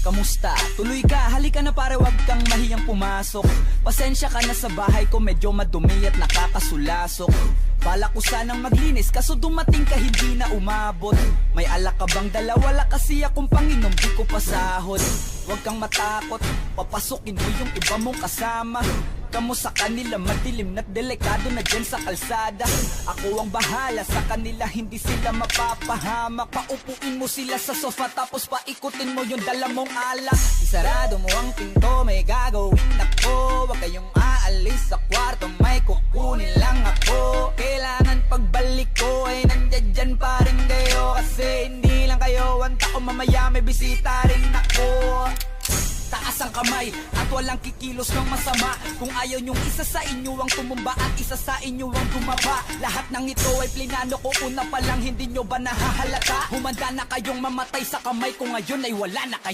kamusta? Tuloy ka, halika na pare, wag kang mahiyang pumasok. Pasensya ka na sa bahay ko, medyo madumi at nakakasulasok. Bala ko sanang maglinis, kaso dumating ka hindi na umabot. May alak ka bang dala? Wala kasi akong panginom, di ko pasahod. Huwag kang matakot, papasukin mo yung iba mong kasama. Kamo sa kanila, madilim na't delikado na dyan sa kalsada. Ako ang bahala sa kanila, hindi sila mapapahamak. Paupuin mo sila sa sofa, tapos paikutin mo yung dala mong alak. Isarado mo ang pinto, may gagawin ako. Huwag kayong aalis sa kwarto, may kukunin lang ako. Kailangan pagbalik ko ay nandiyan dyan pa rin kayo. Kasi hindi lang kayo ang tao, mamaya may bisita rin ako. Taas ang kamay at walang kikilos ng masama. Kung ayaw nyong isa sa inyo ang tumumba at isa sa inyo ang tumaba. Lahat ng ito ay plinano ko, una pa lang, hindi nyo ba nahahalata? Humanda na kayong mamatay sa kamay ko, ngayon ay wala na kayo.